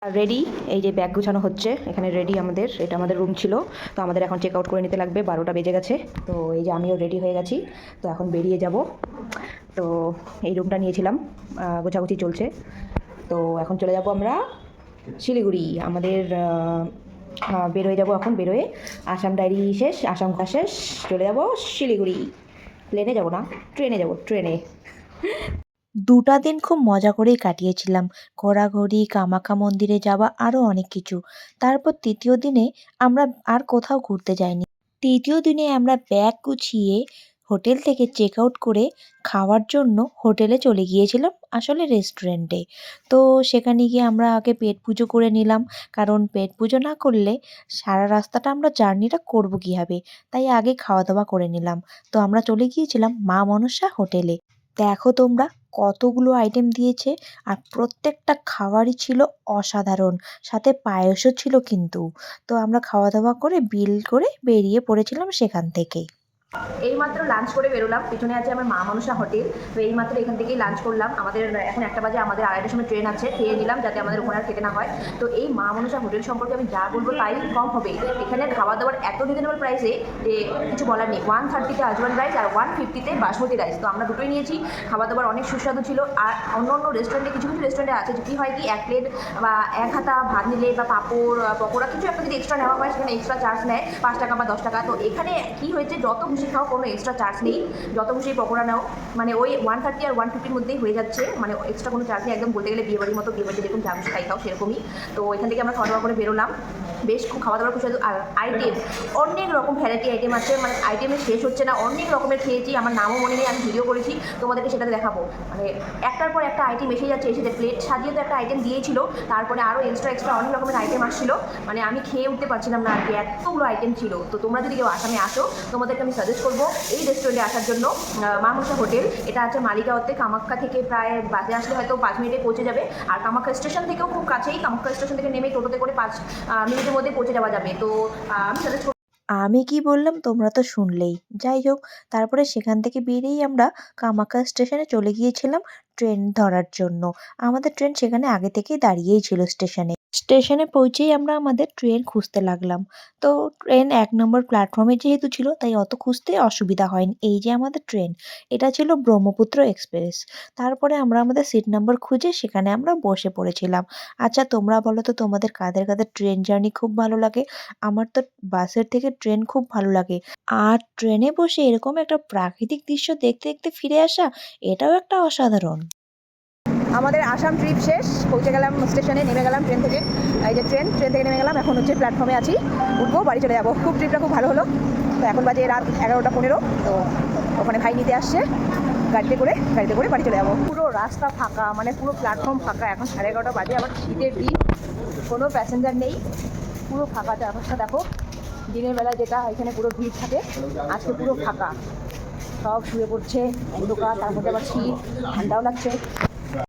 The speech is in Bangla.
আর রেডি, এই যে ব্যাগ গুছানো হচ্ছে এখানে রেডি আমাদের, এটা আমাদের রুম ছিল। তো আমাদের এখন চেক আউট করে নিতে লাগবে, 12টা বেজে গেছে। তো এই যে আমিও রেডি হয়ে গেছি, তো এখন বেরিয়ে যাব। তো এই রুমটা নিয়েছিলাম, গোছাগুছি চলছে। তো এখন চলে যাব আমরা শিলিগুড়ি। আমাদের বের হয়ে যাব এখন, বেরোয় আসাম ডায়েরি শেষ, আসাম ঘা শেষ, চলে যাব শিলিগুড়ি। প্লেনে যাব না, ট্রেনে যাব, ট্রেনে। 2টা দিন খুব মজা করেই কাটিয়েছিলাম। ঘোরাঘুরি, কামাখ্যা মন্দিরে যাওয়া আরও অনেক কিছু। তারপর ৩য় দিনে আমরা আর কোথাও ঘুরতে যাইনি। ৩য় দিনে আমরা ব্যাগ গুছিয়ে হোটেল থেকে চেক আউট করে খাওয়ার জন্য হোটেলে চলে গিয়েছিলাম, আসলে রেস্টুরেন্টে। তো সেখানে গিয়ে আমরা আগে পেট পুজো করে নিলাম, কারণ পেট পুজো না করলে সারা রাস্তাটা আমরা জার্নিটা করব কীভাবে, তাই আগে খাওয়া দাওয়া করে নিলাম। তো আমরা চলে গিয়েছিলাম মা মনসা হোটেলে। দেখো তোমরা কতগুলো আইটেম দিয়েছে, আর প্রত্যেকটা খাবারই ছিল অসাধারণ, সাথে পায়েসও ছিল কিন্তু। তো আমরা খাওয়া দাওয়া করে বিল করে বেরিয়ে পড়েছিলাম সেখান থেকে। এইমাত্র লাঞ্চ করে বেরোলাম, পিছনে আছে আমার মা মনসা হোটেল। তো এইমাত্র এখান থেকেই লাঞ্চ করলাম। আমাদের এখন 1টা বাজে, আমাদের 2:30টার সময় ট্রেন আছে, খেয়ে নিলাম যাতে আমাদের ওখানে আর খেতে না হয়। তো এই মা মনসা হোটেল সম্পর্কে আমি যা বলবো তাই কম হবে। এখানে খাওয়া দাওয়ার এত রিজনেবল প্রাইসে যে কিছু বলার নেই। 130তে আজওয়ান রাইস আর 150তে বাসমতি রাইস। তো আমরা দুটোই নিয়েছি। খাওয়া দাওয়ার অনেক সুস্বাদু ছিল। আর অন্য অন্য রেস্টুরেন্টে, কিছু কিছু রেস্টুরেন্টে আছে যে কী হয় কি, 1 প্লেট বা 1 হাতা ভাত নিলে বা পাঁপড় পকোড়া কিছু একটা যদি এক্সট্রা নেওয়া হয়, সেখানে এক্সট্রা চার্জ নেয় 5 টাকা বা 10 টাকা। তো এখানে কী হয়েছে, যত খুশি খাও, কোনো এক্সট্রা চার্জ নেই। যত খুশি পকোড়া নাও, মানে ওই 130 আর 150-র মধ্যেই হয়ে যাচ্ছে, মানে এক্সট্রা কোনো চার্জ নেই। একদম বলতে গেলে বিয়েবাড়ির মতো, বিয়েবাড়িতে দেখুন যা খুশি খাই খাও সেরকমই। তো এখান থেকে আমরা খাওয়া দাওয়া করে বেরোলাম। বেশ খুব খাওয়া দাওয়ার খুশি। আর আইটেম অনেক রকম ভ্যারাইটি আইটেম আছে, মানে আইটেমের শেষ হচ্ছে না। অনেক রকমের খেয়েছি, আমার নামও মনে নেই, আমি ভিডিও করেছি, তোমাদেরকে সেটাতে দেখাবো। মানে একটার পর একটা আইটেম এসে যাচ্ছে, এসে প্লেট সাজিয়ে তো একটা আইটেম দিয়েছিল, তারপরে আরও এক্সট্রা অনেক রকমের আইটেম আসছিল। মানে আমি খেয়ে উঠতে পারছিলাম না আর কি, এতগুলো আইটেম ছিল। তো তোমরা যদি কেউ আসামে আসো, তোমাদেরকে আমি সাজেস্ট করবো এই রেস্টুরেন্টে আসার জন্য। মা মনসা হোটেল, এটা আছে মালিগাঁওতে। কামাখ্যা থেকে প্রায় বাসে আসলে হয়তো 5 মিনিটে পৌঁছে যাবে। আর কামাখ্যা স্টেশন থেকেও খুব কাছেই, কামাখ্যা স্টেশন থেকে নেমে টোটোতে করে 5 মিনিটের মধ্যে পৌঁছে যাওয়া যাবে। তো আমি সাজেস্ট আমি কি বললাম তোমরা তো শুনলেই। যাই হোক, তারপরে সেখান থেকে বেরিয়েই আমরা কামাখ্যা স্টেশনে চলে গিয়েছিলাম ট্রেন ধরার জন্য। আমাদের ট্রেন সেখানে আগে থেকেই দাঁড়িয়েই ছিল স্টেশনে। স্টেশনে পৌঁছেই আমরা আমাদের ট্রেন খুঁজতে লাগলাম। তো ট্রেন 1 নম্বর প্ল্যাটফর্মে যেহেতু ছিল, তাই অত খুঁজতে অসুবিধা হয়নি। এই যে আমাদের ট্রেন, এটা ছিল ব্রহ্মপুত্র এক্সপ্রেস। তারপরে আমরা আমাদের সিট নাম্বার খুঁজে সেখানে আমরা বসে পড়েছিলাম। আচ্ছা তোমরা বলো তো, তোমাদের কাদের কাদের ট্রেন জার্নি খুব ভালো লাগে? আমার তো বাসের থেকে ট্রেন খুব ভালো লাগে। আর ট্রেনে বসে এরকম একটা প্রাকৃতিক দৃশ্য দেখতে দেখতে ফিরে আসা, এটাও একটা অসাধারণ। আমাদের আসাম ট্রিপ শেষ, পৌঁছে গেলাম স্টেশনে, নেমে গেলাম ট্রেন থেকে। এই যে ট্রেন থেকে নেমে গেলাম, এখন হচ্ছে প্ল্যাটফর্মে আছি, উঠবো, বাড়ি চলে যাবো। ট্রিপটা খুব ভালো হলো। তো এখন বাজে রাত 11টা 15। তো ওখানে ভাই নিতে আসছে, গাড়িতে করে বাড়ি চলে যাবো। পুরো রাস্তা ফাঁকা, মানে পুরো প্ল্যাটফর্ম ফাঁকা। এখন 11:30 বাজে, আবার শীতের দিন, কোনো প্যাসেঞ্জার নেই, পুরো ফাঁকা। চারপাশটা দেখো, দিনের বেলা যেটা এখানে পুরো ভিড় থাকে, আজকে পুরো ফাঁকা। সব শুয়ে পড়ছে, অন্ধকার, তার মধ্যে আবার শীত, ঠান্ডাও লাগছে।